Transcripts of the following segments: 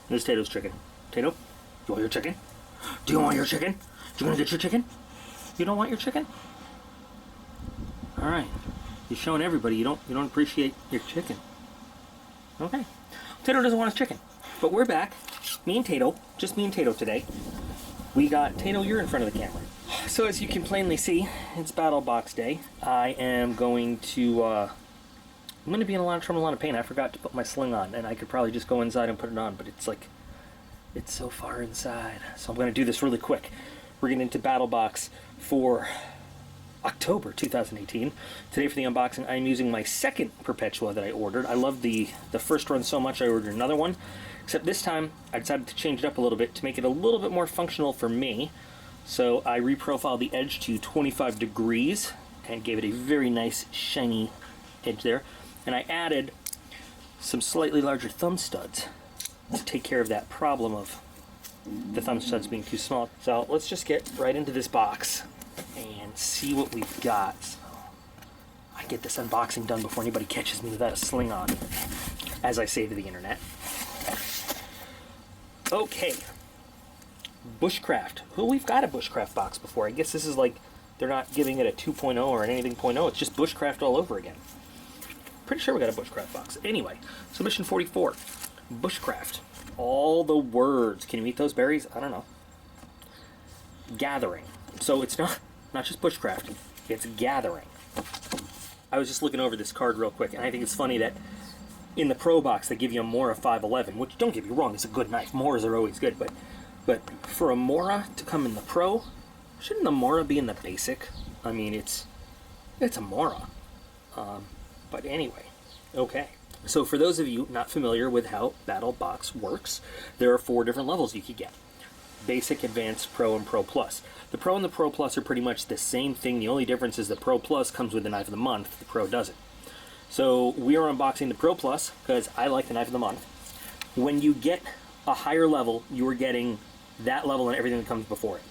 There's Tato's chicken. Tato, you want your chicken? Do you want your chicken? Do you want to get your chicken? You don't want your chicken? All right. You're showing everybody you don't appreciate your chicken. Okay. Tato doesn't want his chicken. But we're back. Me and Tato. Just me and Tato today. We got... Tato, you're in front of the camera. So as you can plainly see, it's Battlebox day. I am going to... I'm going to be in a lot of trouble, a lot of pain. I forgot to put my sling on, and I could probably just go inside and put it on, but it's like... It's so far inside. So I'm going to do this really quick. We're getting into Battlebox for October 2018. Today for the unboxing, I'm using my second Perpetua that I ordered. I loved the first run so much I ordered another one. Except this time, I decided to change it up a little bit to make it a little bit more functional for me. So I reprofiled the edge to 25 degrees and gave it a very nice shiny edge there. And I added some slightly larger thumb studs to take care of that problem of the thumb studs being too small. So let's just get right into this box and see what we've got. So I get this unboxing done before anybody catches me without a sling on, as I say to the internet. Okay, Bushcraft. Well, we've got a Bushcraft box before. I guess this is like, they're not giving it a 2.0 or an anything 0.0. It's just Bushcraft all over again. Pretty sure we got a Bushcraft box. Anyway, so mission 44, Bushcraft. All the words. Can you eat those berries? I don't know. Gathering. So it's not just Bushcraft. It's gathering. I was just looking over this card real quick, and I think it's funny that in the Pro box, they give you a Maura 511, which, don't get me wrong, is a good knife. Mauras are always good, but for a Maura to come in the Pro, shouldn't the Maura be in the Basic? I mean, it's a Maura. But anyway, okay. So for those of you not familiar with how Battlebox works, there are 4 different levels you could get. Basic, Advanced, Pro, and Pro Plus. The Pro and the Pro Plus are pretty much the same thing. The only difference is the Pro Plus comes with the Knife of the Month, the Pro doesn't. So we are unboxing the Pro Plus because I like the Knife of the Month. When you get a higher level, you are getting that level and everything that comes before it.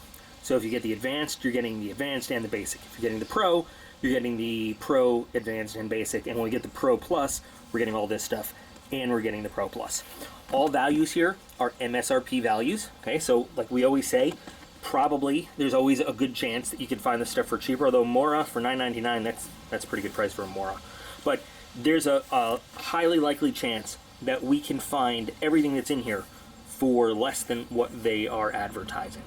So if you get the Advanced, you're getting the Advanced and the Basic. If you're getting the Pro, you're getting the Pro, Advanced, and Basic. And when we get the Pro Plus, we're getting all this stuff, and we're getting the Pro Plus. All values here are MSRP values. Okay, so like we always say, probably there's always a good chance that you can find this stuff for cheaper. Although Maura for $9.99, that's a pretty good price for a Maura. But there's a highly likely chance that we can find everything that's in here for less than what they are advertising.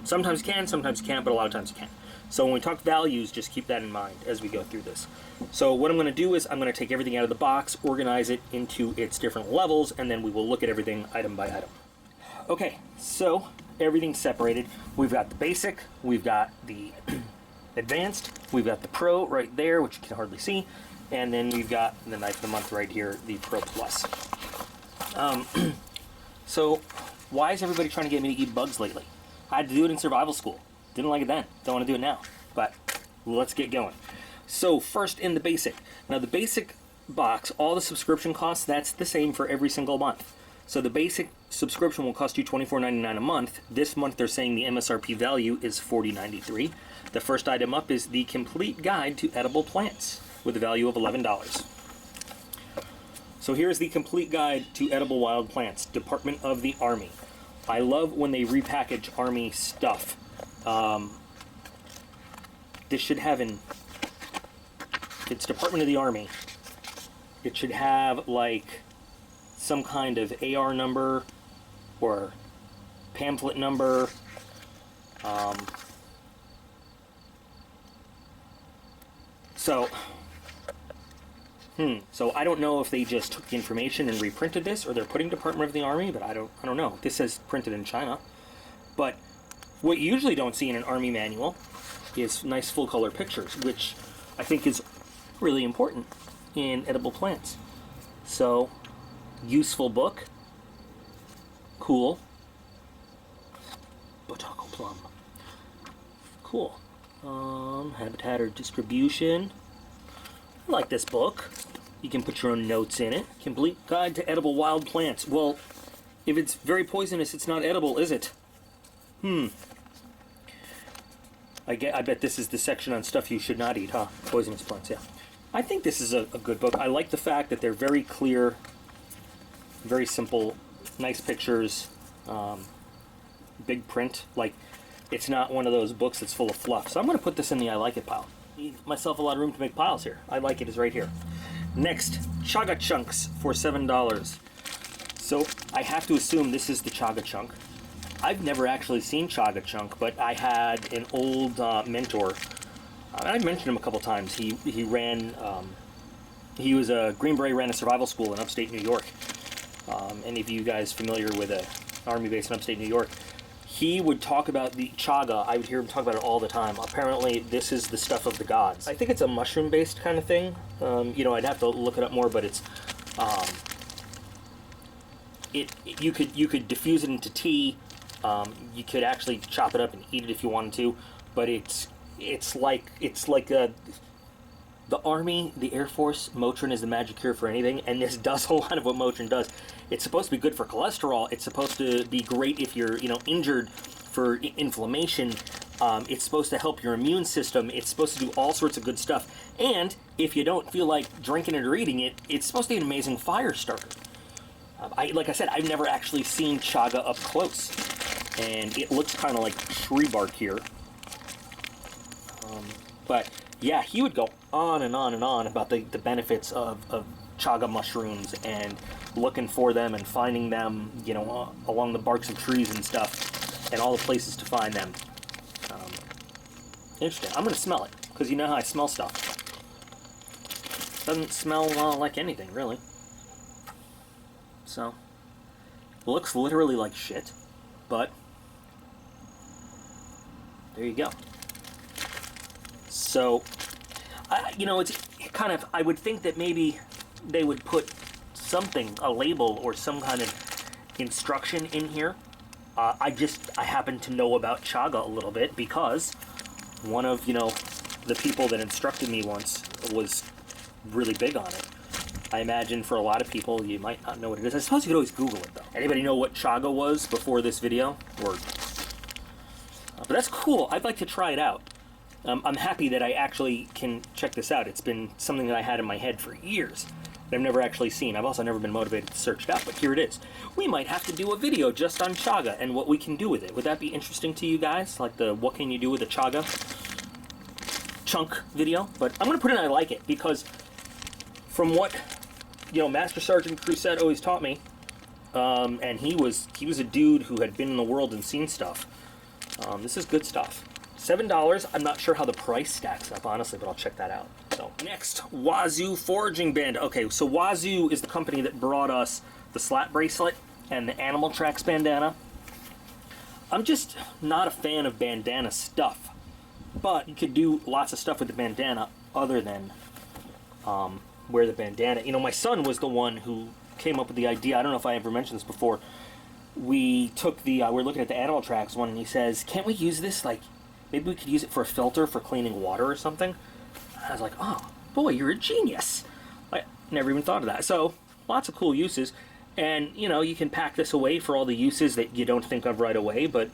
Sometimes you can, sometimes you can't, but a lot of times you can. So when we talk values, just keep that in mind as we go through this. So what I'm going to do is I'm going to take everything out of the box, organize it into its different levels, and then we will look at everything item by item. Okay, so everything's separated. We've got the Basic, we've got the Advanced, we've got the Pro right there, which you can hardly see, and then we've got the Knife of the Month right here, the Pro Plus. So why is everybody trying to get me to eat bugs lately? I had to do it in survival school. Didn't like it then. Don't want to do it now. But let's get going. So first in the Basic. Now the Basic box, all the subscription costs, that's the same for every single month. So the Basic subscription will cost you $24.99 a month. This month they're saying the MSRP value is $40.93. The first item up is the Complete Guide to Edible Plants with a value of $11. So here's the Complete Guide to Edible Wild Plants, Department of the Army. I love when they repackage Army stuff. This should have it's Department of the Army. It should have like some kind of AR number or pamphlet number. So I don't know if they just took the information and reprinted this, or they're putting Department of the Army, but I don't know. This says printed in China. But what you usually don't see in an Army manual is nice full color pictures, which I think is really important in edible plants. So, useful book. Cool. Botanical plum. Cool. Habitat or distribution. I like this book. You can put your own notes in it. Complete Guide to Edible Wild Plants. Well, if it's very poisonous, it's not edible, is it? I bet this is the section on stuff you should not eat, huh? Poisonous plants, yeah. I think this is a good book. I like the fact that they're very clear Very simple, nice pictures, big print. Like, it's not one of those books that's full of fluff. So I'm going to put this in the I like it pile. Give myself a lot of room to make piles here. I like it is right here. Next, Chaga Chunks for $7. So I have to assume this is the Chaga Chunk. I've never actually seen Chaga Chunk, but I had an old mentor. I mentioned him a couple times. He ran, he was a Green Beret, ran a survival school in upstate New York. Any of you guys familiar with an army base in upstate New York? He would talk about the chaga. I would hear him talk about it all the time. Apparently, this is the stuff of the gods. I think it's a mushroom-based kind of thing. You know, I'd have to look it up more, but it's you could diffuse it into tea. You could actually chop it up and eat it if you wanted to. But it's like the Army, the Air Force, Motrin is the magic cure for anything, and this does a lot of what Motrin does. It's supposed to be good for cholesterol. It's supposed to be great if you're, you know, injured for inflammation. It's supposed to help your immune system. It's supposed to do all sorts of good stuff. And if you don't feel like drinking it or eating it, it's supposed to be an amazing fire starter. Like I said, I've never actually seen chaga up close, and it looks kind of like tree bark here. But yeah, he would go on and on and on about the benefits of chaga mushrooms and looking for them and finding them, you know, along the barks of trees and stuff, and all the places to find them. Interesting. I'm going to smell it, because you know how I smell stuff. Doesn't smell like anything, really. So, it looks literally like shit, but there you go. So, you know, it's kind of, I would think that maybe they would put something, a label or some kind of instruction in here. I happen to know about chaga a little bit because one of, you know, the people that instructed me once was really big on it. I imagine for a lot of people, you might not know what it is. I suppose you could always Google it, though. Anybody know what chaga was before this video? But that's cool. I'd like to try it out. I'm happy that I actually can check this out. It's been something that I had in my head for years that I've never actually seen. I've also never been motivated to search it out, but here it is. We might have to do a video just on chaga and what we can do with it. Would that be interesting to you guys? Like the what can you do with a chaga chunk video? But I'm going to put in I like it because from what, you know, Master Sergeant Crusette always taught me, and he was a dude who had been in the world and seen stuff. This is good stuff. $7. I'm not sure how the price stacks up, honestly, but I'll check that out. So next, Wazoo Foraging Band. Okay, so Wazoo is the company that brought us the slat bracelet and the Animal Tracks bandana. I'm just not a fan of bandana stuff, but you could do lots of stuff with the bandana other than wear the bandana. You know, my son was the one who came up with the idea. I don't know if I ever mentioned this before. We took the, we're looking at the Animal Tracks one, and he says, can't we use this, like, maybe we could use it for a filter for cleaning water or something? I was like, oh, boy, you're a genius. I never even thought of that. So, lots of cool uses. And, you know, you can pack this away for all the uses that you don't think of right away, but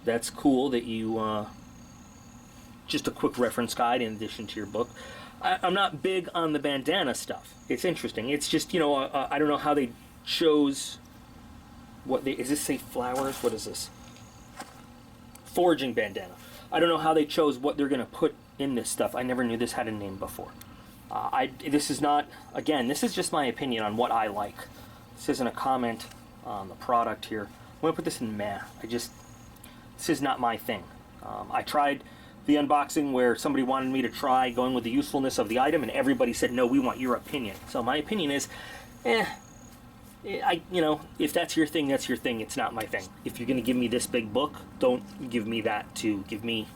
that's cool that you, just a quick reference guide in addition to your book. I'm not big on the bandana stuff. It's interesting. It's just, you know, I don't know how they chose, is this say flowers? What is this? Foraging bandana. I don't know how they chose what they're going to put in this stuff. I never knew this had a name before. This is not, again, this is just my opinion on what I like. This isn't a comment on the product here. I'm going to put this in meh. This is not my thing. I tried the unboxing where somebody wanted me to try going with the usefulness of the item, and everybody said, no, we want your opinion. So my opinion is, you know, if that's your thing, that's your thing. It's not my thing. If you're going to give me this big book, don't give me that too. Give me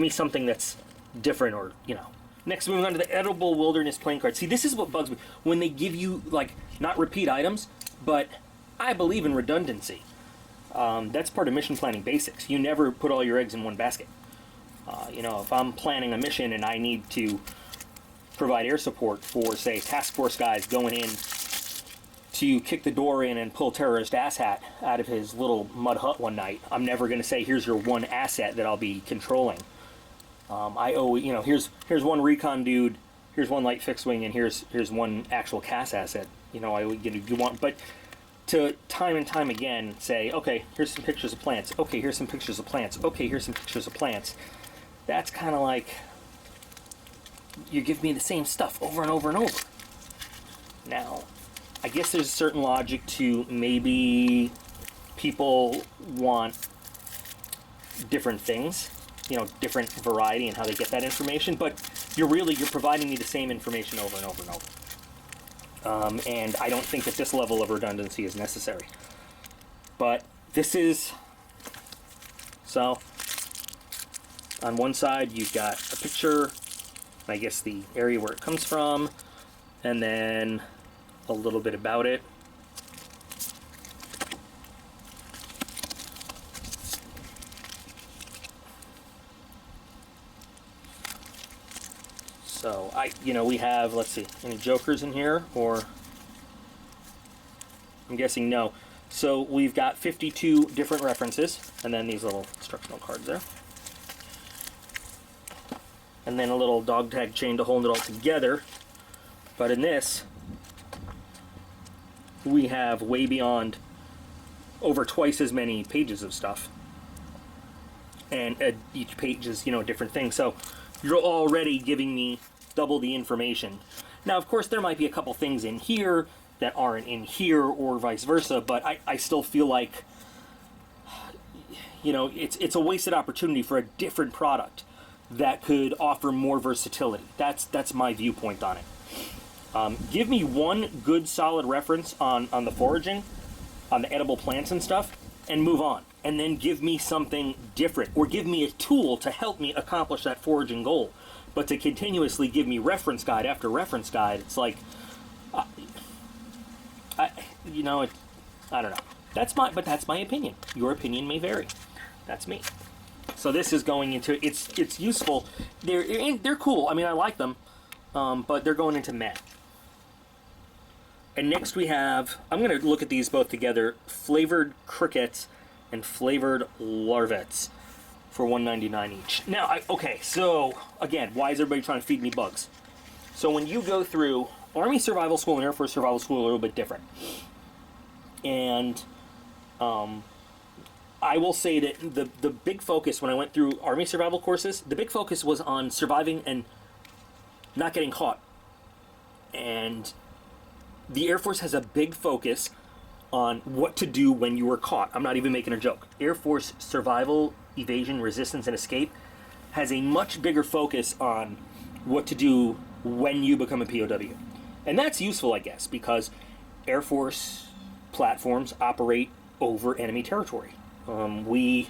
something that's different, or, you know. Next, moving on to the Edible Wilderness playing card. See, this is what bugs me. When they give you, like, not repeat items, but I believe in redundancy. That's part of mission planning basics. You never put all your eggs in one basket. You know, if I'm planning a mission and I need to provide air support for, say, task force guys going in to kick the door in and pull terrorist asshat out of his little mud hut one night, I'm never going to say, here's your one asset that I'll be controlling. Here's one recon dude, here's one light fixed wing, and here's one actual CAS asset. you know, you want, but to time and time again say, okay, here's some pictures of plants. Okay, here's some pictures of plants. Okay, here's some pictures of plants. That's kind of like you give me the same stuff over and over and over. Now, I guess there's a certain logic to maybe people want different things, you know, different variety and how they get that information, but you're providing me the same information over and over and over. And I don't think that this level of redundancy is necessary. But this is, so on one side you've got a picture, I guess the area where it comes from, and then a little bit about it. So we have, let's see, any jokers in here, or I'm guessing no. So we've got 52 different references, and then these little instructional cards there. And then a little dog tag chain to hold it all together. But in this, we have way beyond over twice as many pages of stuff. And each page is, you know, a different thing. So you're already giving me double the information. Now, of course, there might be a couple things in here that aren't in here, or vice versa, but I still feel like, you know, it's a wasted opportunity for a different product that could offer more versatility. That's my viewpoint on it. Give me one good solid reference on the foraging, on the edible plants and stuff, and move on. And then give me something different, or give me a tool to help me accomplish that foraging goal. But to continuously give me reference guide after reference guide, it's like, I don't know. That's my opinion. Your opinion may vary. That's me. So this is going into, it's useful. They're cool. I mean, I like them, but they're going into meh. And next we have, I'm going to look at these both together, flavored crickets and flavored larvets for $1.99 each. Now, okay, so again, why is everybody trying to feed me bugs? So when you go through Army Survival School and Air Force Survival School, are a little bit different. And I will say that the big focus when I went through Army Survival courses, the big focus was on surviving and not getting caught. And the Air Force has a big focus on what to do when you were caught. I'm not even making a joke. Air Force Survival, Evasion, Resistance, and Escape has a much bigger focus on what to do when you become a POW. And that's useful, I guess, because Air Force platforms operate over enemy territory. We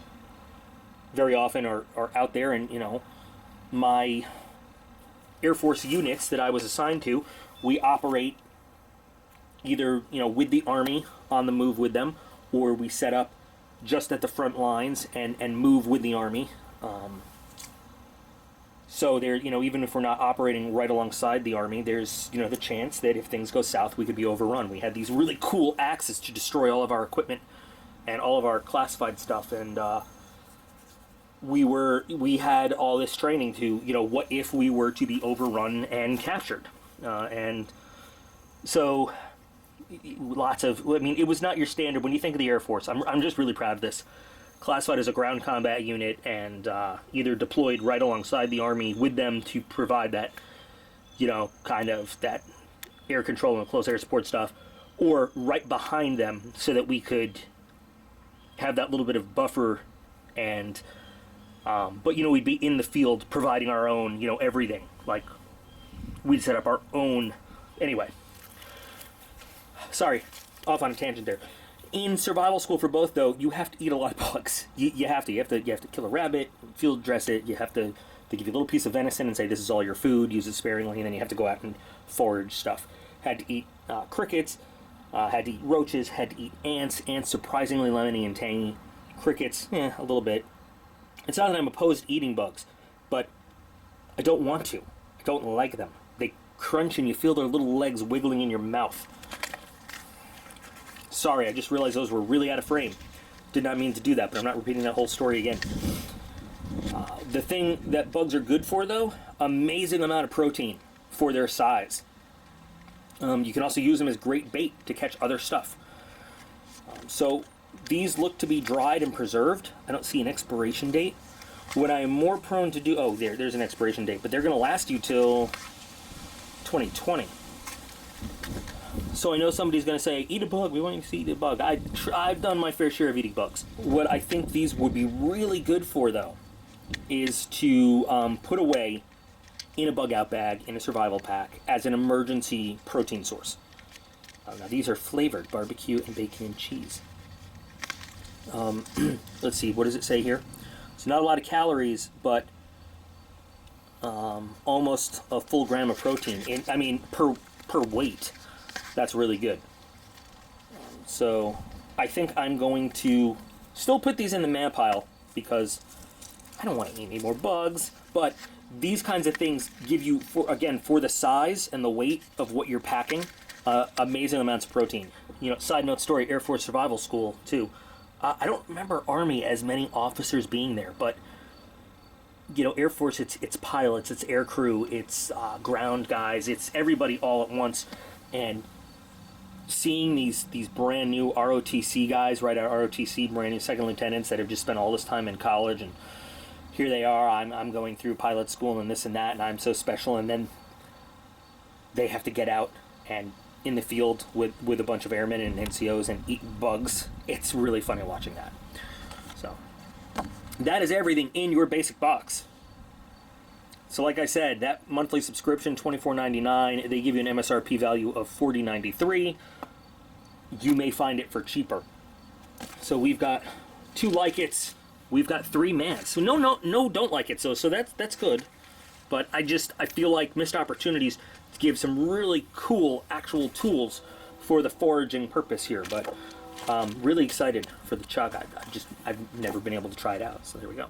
very often are out there, and, you know, my Air Force units that I was assigned to, we operate either, you know, with the Army on the move with them, or we set up just at the front lines and move with the Army. So there, you know, even if we're not operating right alongside the Army, there's, you know, the chance that if things go south, we could be overrun. We had these really cool axes to destroy all of our equipment and all of our classified stuff, and we had all this training to, you know, what if we were to be overrun and captured, and so lots of, I mean, it was not your standard. When you think of the Air Force, I'm just really proud of this. Classified as a ground combat unit, and either deployed right alongside the Army with them to provide that, you know, kind of that air control and close air support stuff, or right behind them so that we could have that little bit of buffer, and but, you know, we'd be in the field providing our own, you know, everything. Like, we'd set up our own, anyway. Sorry, off on a tangent there. In survival school for both, though, you have to eat a lot of bugs. You have to kill a rabbit, field dress it. You have to give you a little piece of venison and say this is all your food. Use it sparingly, and then you have to go out and forage stuff. Had to eat crickets. Had to eat roaches. Had to eat ants. Ants surprisingly lemony and tangy. Crickets, a little bit. It's not that I'm opposed to eating bugs, but I don't want to. I don't like them. They crunch and you feel their little legs wiggling in your mouth. Sorry, I just realized those were really out of frame. Did not mean to do that, but I'm not repeating that whole story again. The thing that bugs are good for, though, amazing amount of protein for their size. You can also use them as great bait to catch other stuff. So these look to be dried and preserved. I don't see an expiration date. What I am more prone to do, oh, there's an expiration date, but they're going to last you till 2020. So I know somebody's going to say, eat a bug, we want you to eat a bug. I've done my fair share of eating bugs. What I think these would be really good for, though, is to put away in a bug out bag, in a survival pack, as an emergency protein source. Now these are flavored barbecue and bacon and cheese. Let's see, what does it say here? It's not a lot of calories, but almost a full gram of protein. Per weight. That's really good. So I think I'm going to still put these in the man pile because I don't want to eat any more bugs. But these kinds of things give you, for the size and the weight of what you're packing, amazing amounts of protein. You know, side note story, Air Force Survival School too. I don't remember Army as many officers being there, but you know, Air Force, it's pilots, it's air crew, it's ground guys, it's everybody all at once. And seeing these brand new ROTC guys, right out of ROTC, brand new second lieutenants that have just spent all this time in college, and here they are, I'm going through pilot school and this and that, and I'm so special, and then they have to get out and in the field with a bunch of airmen and NCOs and eat bugs. It's really funny watching that. So that is everything in your basic box. So like I said, that monthly subscription, $24.99, they give you an MSRP value of $40.93. You may find it for cheaper. So we've got 2 like-its, we've got 3 mans. So no, don't like it. So that's good. But I feel like missed opportunities to give some really cool actual tools for the foraging purpose here. But really excited for the Chaga. I've never been able to try it out. So there we go.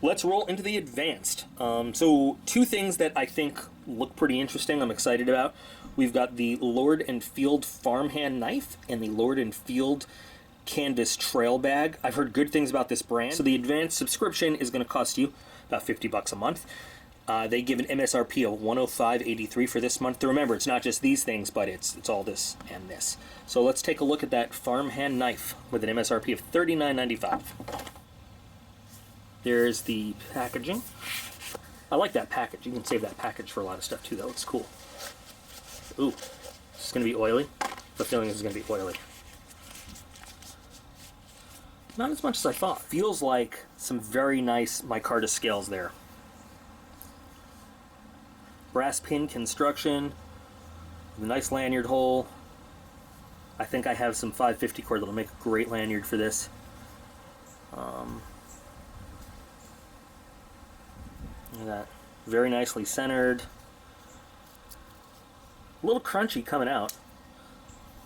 Let's roll into the advanced. So 2 things that I think look pretty interesting, I'm excited about. We've got the Lord and Field Farmhand Knife and the Lord and Field Canvas Trail Bag. I've heard good things about this brand. So the advanced subscription is going to cost you about $50 a month. They give an MSRP of $105.83 for this month. Remember, it's not just these things, but it's all this and this. So let's take a look at that Farmhand Knife with an MSRP of $39.95. There's the packaging. I like that package. You can save that package for a lot of stuff too. That looks cool. Ooh, it's going to be oily. The feeling is going to be oily. Not as much as I thought. Feels like some very nice micarta scales there. Brass pin construction. The nice lanyard hole. I think I have some 550 cord that'll make a great lanyard for this. Look at that. Very nicely centered. A little crunchy coming out.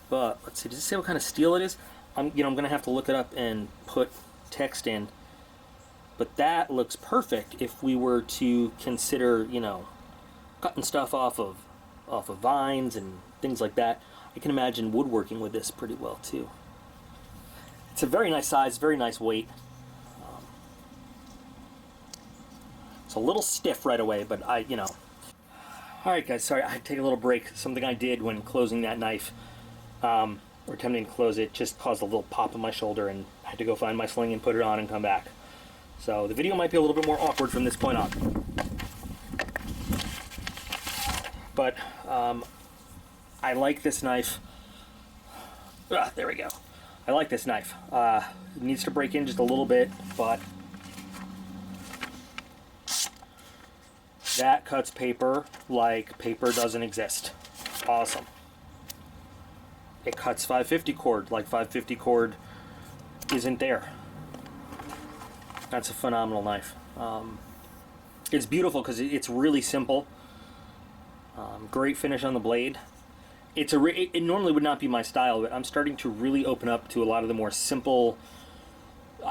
But let's see, does it say what kind of steel it is? I'm gonna have to look it up and put text in. But that looks perfect if we were to consider, cutting stuff off of vines and things like that. I can imagine woodworking with this pretty well too. It's a very nice size, very nice weight. It's a little stiff right away, but Alright guys, sorry, I had to take a little break. Something I did when closing that knife, or attempting to close it, just caused a little pop in my shoulder, and I had to go find my sling and put it on and come back. So the video might be a little bit more awkward from this point on. But I like this knife. There we go. I like this knife. It needs to break in just a little bit, but that cuts paper like paper doesn't exist. Awesome. It cuts 550 cord like 550 cord isn't there. That's a phenomenal knife. It's beautiful because it's really simple. Great finish on the blade. It normally would not be my style, but I'm starting to really open up to a lot of the more simple,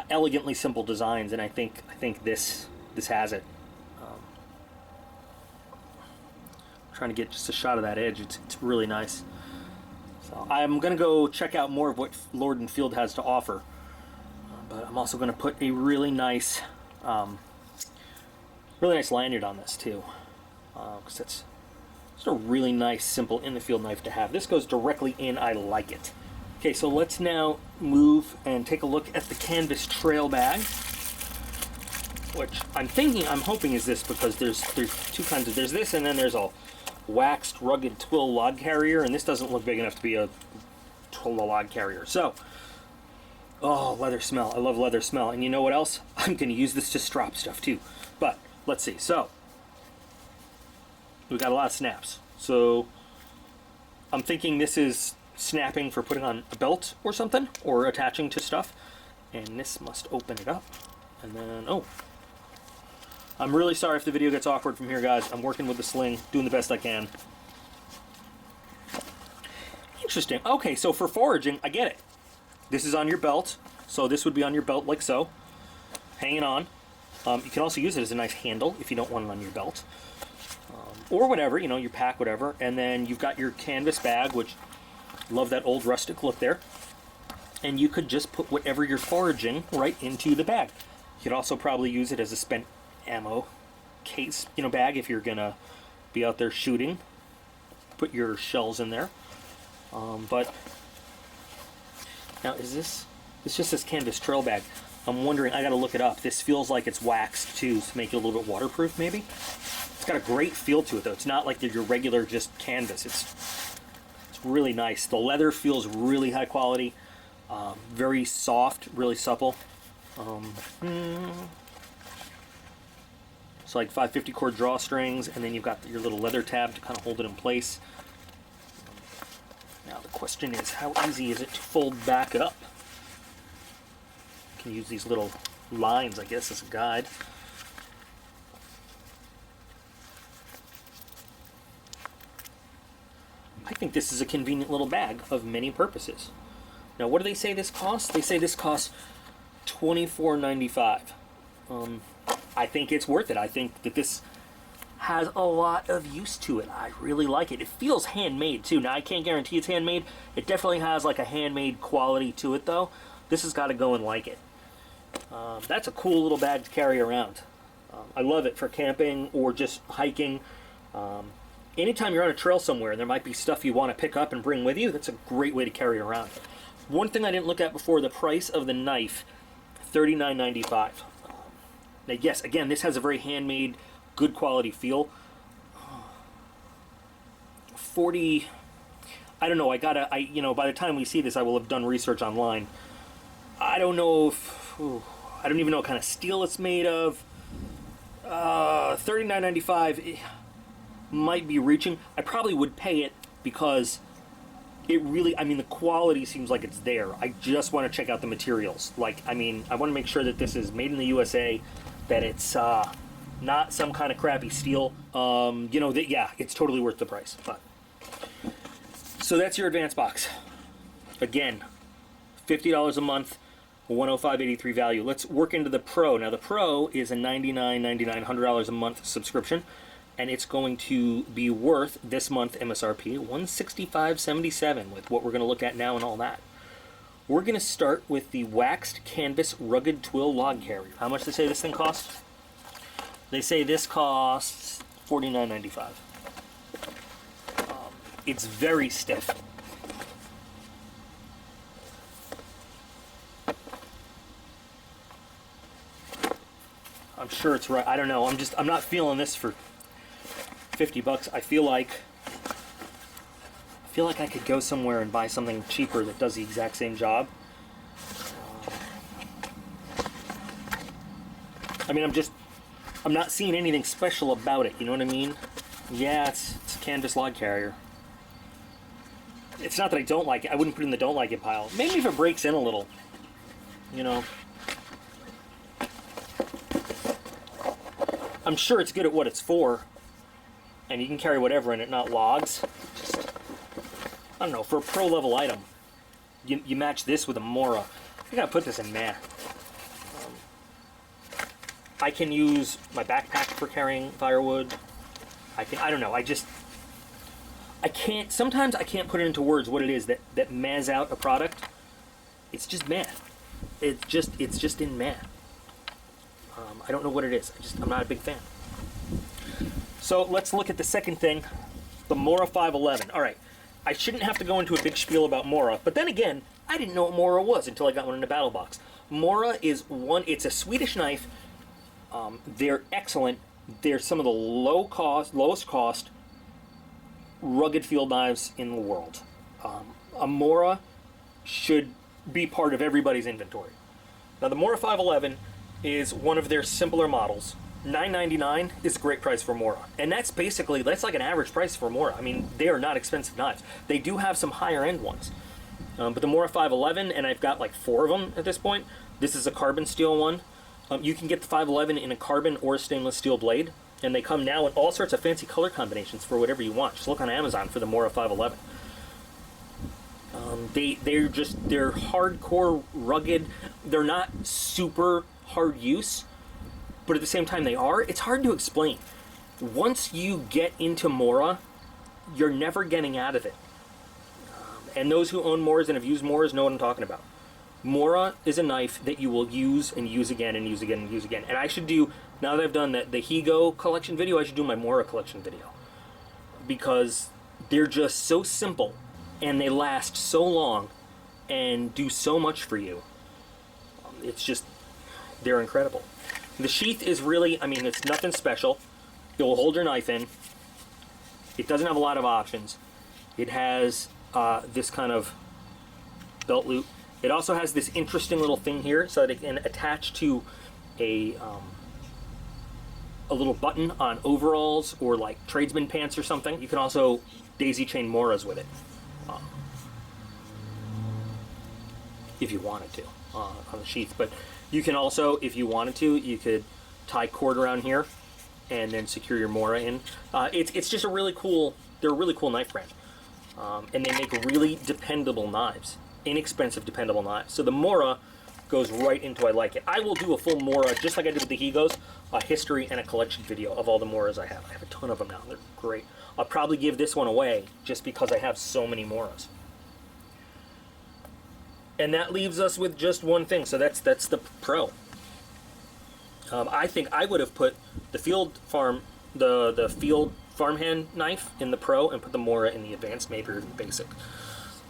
elegantly simple designs, and I think this has it. Trying to get just a shot of that edge. It's really nice. So I'm going to go check out more of what Lord and Field has to offer. But I'm also going to put a really nice lanyard on this too, because it's It's a really nice, simple in-the-field knife to have. This goes directly in. I like it. Okay, so let's now move and take a look at the canvas trail bag, which I'm hoping is this, because there's two kinds of, there's this and then there's a waxed rugged twill log carrier, and this doesn't look big enough to be a twill log carrier. So, oh, leather smell. I love leather smell. And you know what else? I'm going to use this to strap stuff too. But let's see. So, we've got a lot of snaps. So, I'm thinking this is snapping for putting on a belt or something, or attaching to stuff. And this must open it up. And then, oh. I'm really sorry if the video gets awkward from here, guys. I'm working with the sling, doing the best I can. Interesting. Okay, so for foraging, I get it. This is on your belt. So this would be on your belt like so, hanging on. You can also use it as a nice handle if you don't want it on your belt. Or whatever, you know, your pack, whatever. And then you've got your canvas bag, which, love that old rustic look there. And you could just put whatever you're foraging right into the bag. You could also probably use it as a spent ammo case, you know, bag if you're gonna be out there shooting. Put your shells in there. But now, is this? It's just this canvas trail bag. I'm wondering. I gotta look it up. This feels like it's waxed too, to make it a little bit waterproof, maybe. It's got a great feel to it, though. It's not like your regular just canvas. It's really nice. The leather feels really high quality, very soft, really supple. So like 550 cord drawstrings, and then you've got your little leather tab to kind of hold it in place. Now the question is, how easy is it to fold back up? You can use these little lines, I guess, as a guide. I think this is a convenient little bag of many purposes. Now, what do they say this costs? They say this costs $24.95. I think it's worth it. I think that this has a lot of use to it. I really like it. It feels handmade too. Now, I can't guarantee it's handmade. It definitely has like a handmade quality to it, though. This has got to go and like it. That's a cool little bag to carry around. I love it for camping or just hiking. Anytime you're on a trail somewhere and there might be stuff you want to pick up and bring with you, that's a great way to carry around. One thing I didn't look at before, the price of the knife, $39.95. Now, yes, again, this has a very handmade, good quality feel. 40, I don't know, you know, by the time we see this, I will have done research online. I don't know if, I don't even know what kind of steel it's made of. $39.95 might be reaching. I probably would pay it because it really, I mean, the quality seems like it's there. I just want to check out the materials. Like, I mean, I want to make sure that this is made in the USA, that it's not some kind of crappy steel. You know, that, yeah, it's totally worth the price. But so that's your advance box. Again, $50 a month, $105.83 value. Let's work into the Pro. Now, the Pro is a $99.99, $100 a month subscription, and it's going to be worth this month MSRP $165.77 with what we're going to look at now and all that. We're going to start with the waxed canvas rugged twill log carrier. How much do they say this thing costs? They say this costs $49.95. It's very stiff. I'm sure it's right. I don't know. I'm not feeling this for $50. I feel like I could go somewhere and buy something cheaper that does the exact same job. I mean, I'm not seeing anything special about it, you know what I mean? Yeah, it's a canvas log carrier. It's not that I don't like it. I wouldn't put it in the don't like it pile. Maybe if it breaks in a little, you know. I'm sure it's good at what it's for, and you can carry whatever in it, not logs. Just, I don't know, for a pro level item, you match this with a Maura. I gotta put this in matte. I can use my backpack for carrying firewood. I don't know, I can't, sometimes I can't put it into words what it is that mazz out a product. It's just matte. It's just in matte. I don't know what it is. I'm not a big fan. So let's look at the second thing. The Maura 511. All right, I shouldn't have to go into a big spiel about Maura, but then again, I didn't know what Maura was until I got one in the Battlbox. Maura is it's a Swedish knife. They're excellent. They're some of the lowest cost, rugged field knives in the world. A Maura should be part of everybody's inventory. Now the Maura 511 is one of their simpler models. $9.99 is a great price for Maura, and that's like an average price for Maura. I mean, they are not expensive knives. They do have some higher end ones, but the Maura 511, and I've got like 4 of them at this point. This is a carbon steel one. You can get the 511 in a carbon or a stainless steel blade, and they come now in all sorts of fancy color combinations for whatever you want. Just look on Amazon for the Maura 511. They're hardcore, rugged. They're not super hard use, but at the same time they are. It's hard to explain. Once you get into Maura, you're never getting out of it. And those who own Mauras and have used Mauras know what I'm talking about. Maura is a knife that you will use and use again and use again and use again. And I should do, now that I've done the Higo collection video, I should do my Maura collection video. Because they're just so simple, and they last so long, and do so much for you. It's just, they're incredible. The sheath is really, I mean, it's nothing special. It will hold your knife in. It doesn't have a lot of options. It has this kind of belt loop. It also has this interesting little thing here so that it can attach to a little button on overalls or like tradesman pants or something. You can also daisy chain Mauras with it. If you wanted to, on the sheath. But you can also, if you wanted to, you could tie cord around here and then secure your Maura in. It's just a really cool, they're a really cool knife brand. And they make really dependable knives. Inexpensive, dependable knives. So the Maura goes right into I like it. I will do a full Maura, just like I did with the Higos, a history and a collection video of all the Mauras I have. I have a ton of them now. They're great. I'll probably give this one away just because I have so many Mauras. And that leaves us with just one thing. So that's the Pro. I think I would have put the field farmhand knife in the Pro and put the Maura in the advanced, maybe or the basic.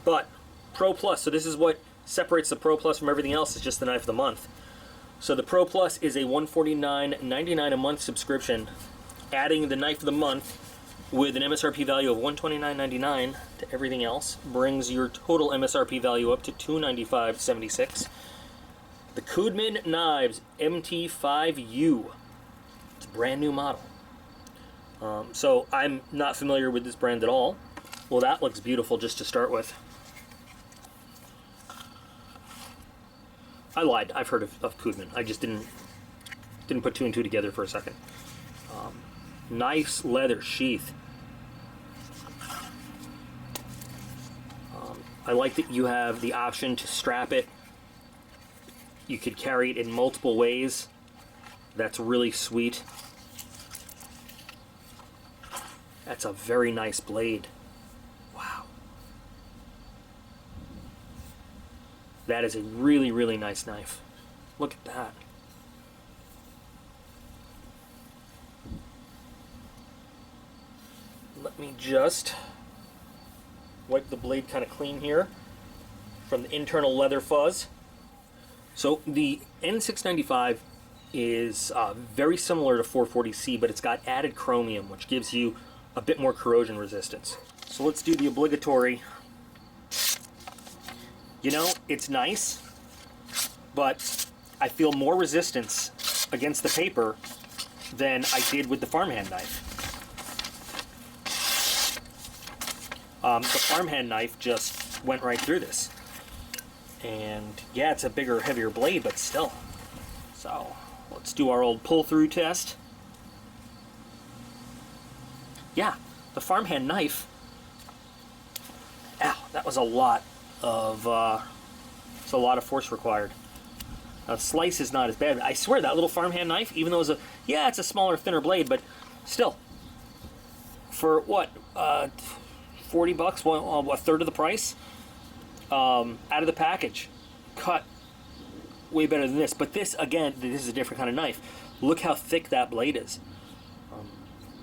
But Pro Plus, so this is what separates the Pro Plus from everything else, is just the knife of the month. So the Pro Plus is a $149.99 a month subscription, adding the knife of the month with an MSRP value of $129.99 to everything else, brings your total MSRP value up to $295.76. The Kudman Knives MT5U. It's a brand new model. So I'm not familiar with this brand at all. Well, that looks beautiful just to start with. I lied. I've heard of Kudman. I just didn't put 2 and 2 together for a second. Nice leather sheath. I like that you have the option to strap it. You could carry it in multiple ways. That's really sweet. That's a very nice blade. Wow. That is a really, really nice knife. Look at that. Let me just wipe the blade kind of clean here from the internal leather fuzz. So the N695 is very similar to 440C, but it's got added chromium, which gives you a bit more corrosion resistance. So let's do the obligatory. You know, it's nice, but I feel more resistance against the paper than I did with the Farmhand Knife. The Farmhand Knife just went right through this. And yeah, it's a bigger, heavier blade, but still. So let's do our old pull-through test. Yeah, the Farmhand Knife. Ow, that was a lot of force required. Slice is not as bad. I swear that little Farmhand Knife, even though it's a smaller, thinner blade, but still, for what, 40 bucks, a third of the price, out of the package, cut way better than this. But this, again, this is a different kind of knife. Look how thick that blade is.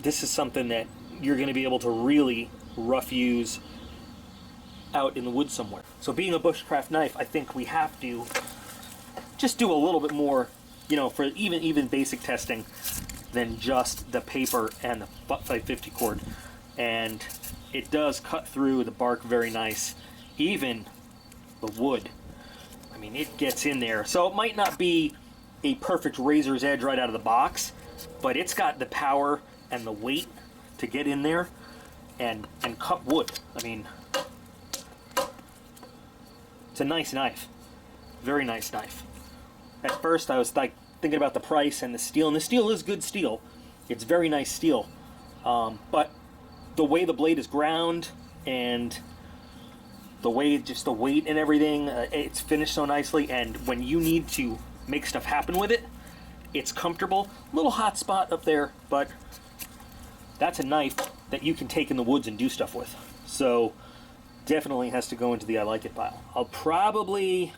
This is something that you're going to be able to really rough use out in the woods somewhere. So being a bushcraft knife, I think we have to just do a little bit more, you know, for even basic testing than just the paper and the 550 cord. And it does cut through the bark very nice, even the wood. I mean, it gets in there. So it might not be a perfect razor's edge right out of the box, but it's got the power and the weight to get in there and cut wood. I mean, it's a nice knife. Very nice knife. At first I was like thinking about the price and the steel, and the steel is good steel. It's very nice steel. But the way the blade is ground and the way, just the weight and everything, it's finished so nicely, and when you need to make stuff happen with it, it's comfortable. A little hot spot up there, but that's a knife that you can take in the woods and do stuff with. So definitely has to go into the I like it pile. I'll probably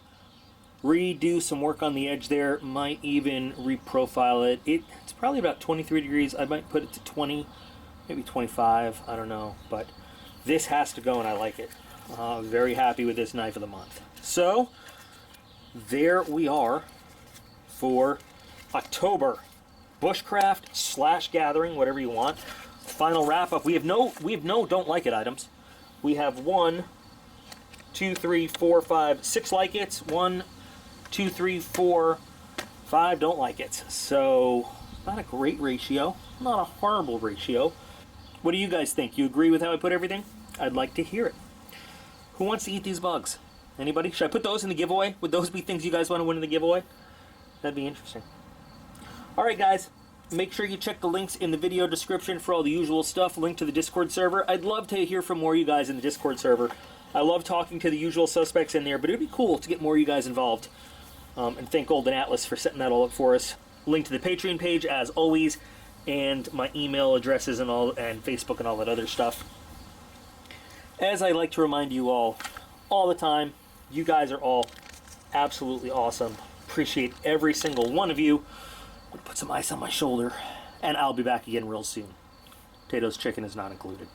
redo some work on the edge there, might even reprofile it. It's probably about 23 degrees. I might put it to 20, maybe 25, I don't know, but this has to go and I like it. Very happy with this knife of the month. So there we are for October. Bushcraft / gathering, whatever you want. Final wrap up. We have no don't like it items. We have 1, 2, 3, 4, 5, 6 like it's. 1, 2, 3, 4, 5 don't like it. So not a great ratio, not a horrible ratio. What do you guys think? You agree with how I put everything? I'd like to hear it. Who wants to eat these bugs? Anybody? Should I put those in the giveaway? Would those be things you guys want to win in the giveaway? That'd be interesting. Alright guys, make sure you check the links in the video description for all the usual stuff. Link to the Discord server. I'd love to hear from more of you guys in the Discord server. I love talking to the usual suspects in there, but it'd be cool to get more of you guys involved. And thank Golden Atlas for setting that all up for us. Link to the Patreon page as always, and my email addresses and Facebook and all that other stuff. As I like to remind you all the time, you guys are all absolutely awesome. Appreciate every single one of you. Put some ice on my shoulder, and I'll be back again real soon. Potatoes chicken is not included.